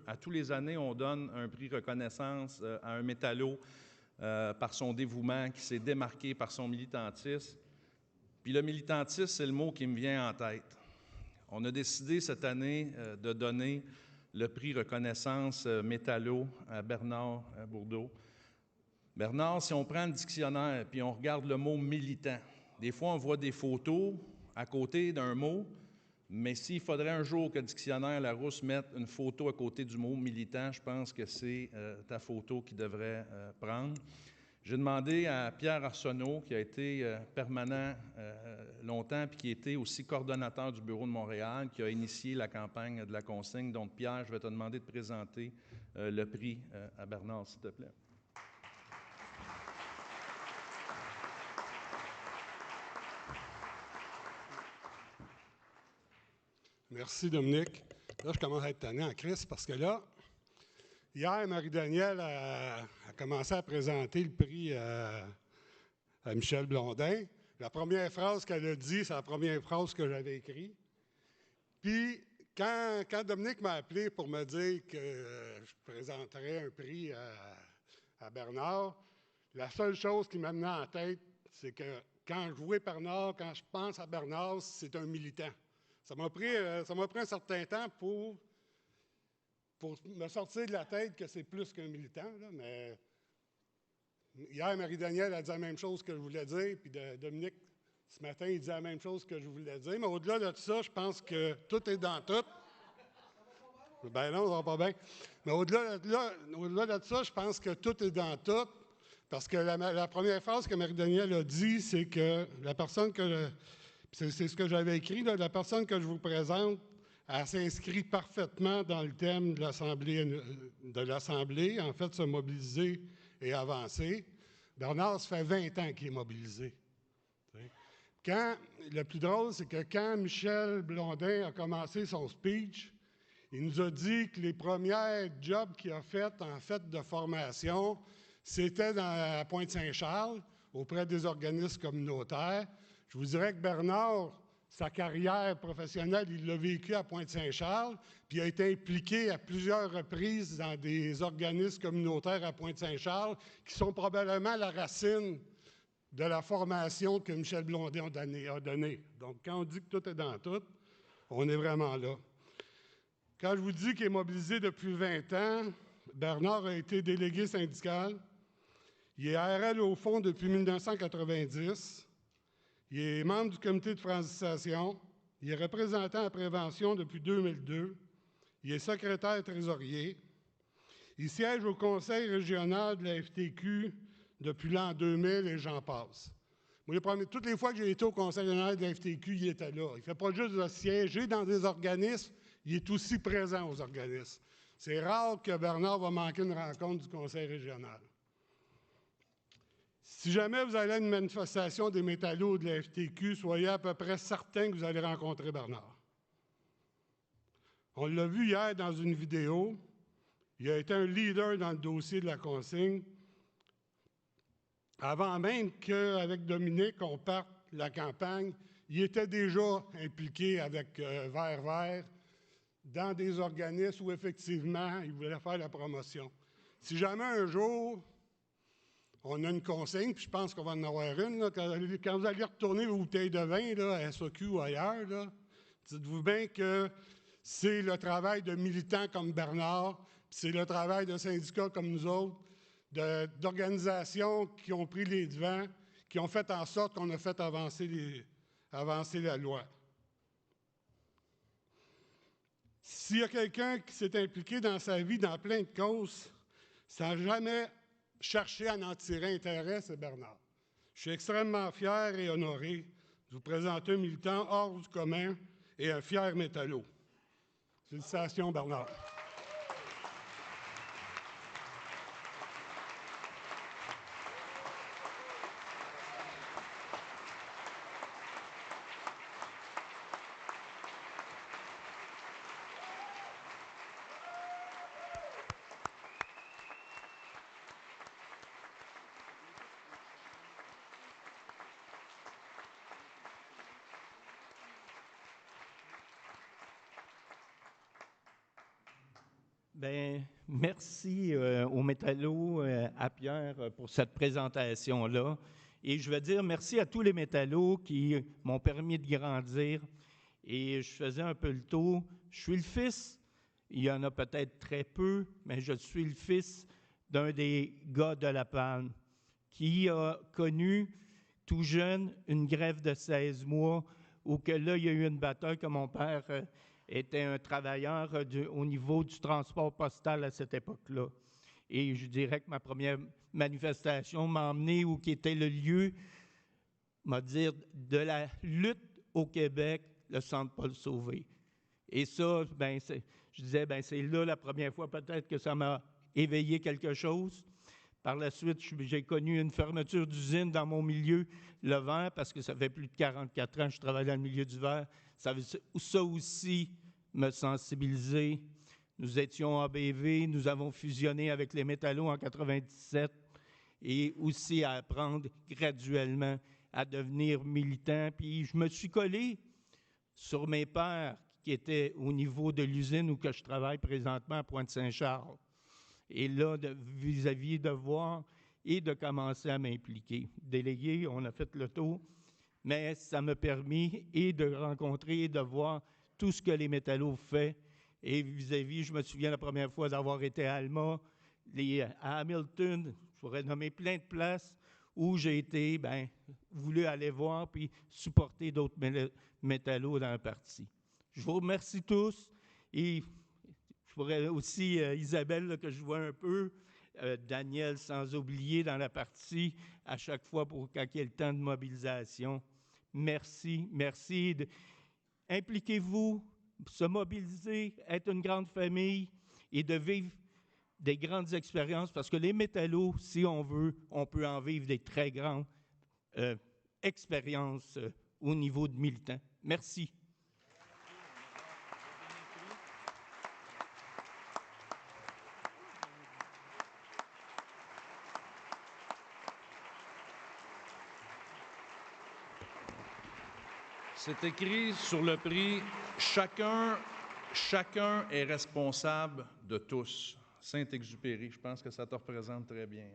À tous les années, on donne un prix reconnaissance à un métallo par son dévouement, qui s'est démarqué par son militantisme. Puis le militantisme, c'est le mot qui me vient en tête. On a décidé cette année de donner le prix reconnaissance métallo à Bernard Bourdeau. Bernard, si on prend le dictionnaire puis on regarde le mot militant, des fois on voit des photos à côté d'un mot, mais s'il faudrait un jour que le dictionnaire Larousse mette une photo à côté du mot militant, je pense que c'est ta photo qui devrait prendre. J'ai demandé à Pierre Arsenault, qui a été permanent longtemps, puis qui était aussi coordonnateur du Bureau de Montréal, qui a initié la campagne de la consigne. Donc, Pierre, je vais te demander de présenter le prix à Bernard, s'il te plaît. Merci, Dominique. Là, je commence à être tanné en crise parce que là, hier, Marie-Danielle a commencé à présenter le prix à Michel Blondin. La première phrase qu'elle a dit, c'est la première phrase que j'avais écrite. Puis, quand Dominique m'a appelé pour me dire que je présenterais un prix à Bernard, la seule chose qui m'a amené en tête, c'est que quand je vois Bernard, quand je pense à Bernard, c'est un militant. Ça m'a pris un certain temps pour me sortir de la tête que c'est plus qu'un militant, là, mais hier, Marie-Danielle a dit la même chose que je voulais dire, puis Dominique, ce matin, il dit la même chose que je voulais dire, mais au-delà de ça, je pense que tout est dans tout. Ben non, ça va pas bien. Mais au-delà de ça, je pense que tout est dans tout, parce que la première phrase que Marie-Danielle a dit, c'est que la personne c'est ce que j'avais écrit, là, la personne que je vous présente, elle s'inscrit parfaitement dans le thème de l'Assemblée, en fait, se mobiliser et avancer. Bernard, ça fait 20 ans qu'il est mobilisé. Le plus drôle, c'est que quand Michel Blondin a commencé son speech, il nous a dit que les premiers jobs qu'il a fait, en fait, de formation, c'était à Pointe-Saint-Charles, auprès des organismes communautaires. Je vous dirais que Bernard, sa carrière professionnelle, il l'a vécu à Pointe-Saint-Charles, puis il a été impliqué à plusieurs reprises dans des organismes communautaires à Pointe-Saint-Charles, qui sont probablement la racine de la formation que Michel Blondin a donnée. Donc, quand on dit que tout est dans tout, on est vraiment là. Quand je vous dis qu'il est mobilisé depuis 20 ans, Bernard a été délégué syndical. Il est ARL au fond depuis 1990. Il est membre du comité de francisation. Il est représentant à prévention depuis 2002. Il est secrétaire trésorier. Il siège au conseil régional de la FTQ depuis l'an 2000 et j'en passe. Moi, toutes les fois que j'ai été au conseil régional de la FTQ, il était là. Il ne fait pas juste de siéger dans des organismes, il est aussi présent aux organismes. C'est rare que Bernard va manquer une rencontre du conseil régional. Si jamais vous allez à une manifestation des métallos de la FTQ, soyez à peu près certain que vous allez rencontrer Bernard. On l'a vu hier dans une vidéo. Il a été un leader dans le dossier de la consigne. Avant même qu'avec Dominique, on parte la campagne, il était déjà impliqué avec Vert Vert dans des organismes où, effectivement, il voulait faire la promotion. Si jamais un jour, on a une consigne, puis je pense qu'on va en avoir une, là, quand vous allez retourner vos bouteilles de vin là, à SOQ ou ailleurs, là, dites-vous bien que c'est le travail de militants comme Bernard, puis c'est le travail de syndicats comme nous autres, d'organisations qui ont pris les devants, qui ont fait en sorte qu'on a fait avancer la loi. S'il y a quelqu'un qui s'est impliqué dans sa vie dans plein de causes, sans jamais chercher à en tirer intérêt, c'est Bernard. Je suis extrêmement fier et honoré de vous présenter un militant hors du commun et un fier métallo. Félicitations, Bernard. Bien, merci aux métallos, à Pierre, pour cette présentation-là. Et je veux dire merci à tous les métallos qui m'ont permis de grandir. Et je faisais un peu le tour. Je suis le fils, il y en a peut-être très peu, mais je suis le fils d'un des gars de La Palme qui a connu tout jeune une grève de 16 mois où que là, il y a eu une bataille que mon père était un travailleur au niveau du transport postal à cette époque-là. Et je dirais que ma première manifestation m'a emmené où qui était le lieu, m'a dire, de la lutte au Québec, le Centre Paul Sauvé. Et ça, ben, je disais, ben, c'est là la première fois peut-être que ça m'a éveillé quelque chose. Par la suite, j'ai connu une fermeture d'usine dans mon milieu, le verre, parce que ça fait plus de 44 ans que je travaille dans le milieu du verre. Ça aussi me sensibiliser. Nous étions ABV, nous avons fusionné avec les métallos en 97 et aussi à apprendre graduellement à devenir militant. Puis je me suis collé sur mes pairs qui étaient au niveau de l'usine où que je travaille présentement à Pointe-Saint-Charles. Et là, vis-à-vis de voir et de commencer à m'impliquer. Délégué, on a fait le tour, mais ça m'a permis et de rencontrer et de voir tout ce que les métallos font. Et vis-à-vis, je me souviens la première fois d'avoir été à Alma, à Hamilton, je pourrais nommer plein de places où j'ai été, voulu aller voir puis supporter d'autres métallos dans le parti. Je vous remercie tous et je pourrais aussi, Isabelle, là, que je vois un peu, Daniel, sans oublier, dans la partie, à chaque fois pour quand il y a le temps de mobilisation. Merci, merci. Impliquez-vous, se mobiliser, être une grande famille et de vivre des grandes expériences, parce que les métallos, si on veut, on peut en vivre des très grandes expériences au niveau de militants. Merci. C'est écrit sur le prix, chacun est responsable de tous. Saint-Exupéry, je pense que ça te représente très bien.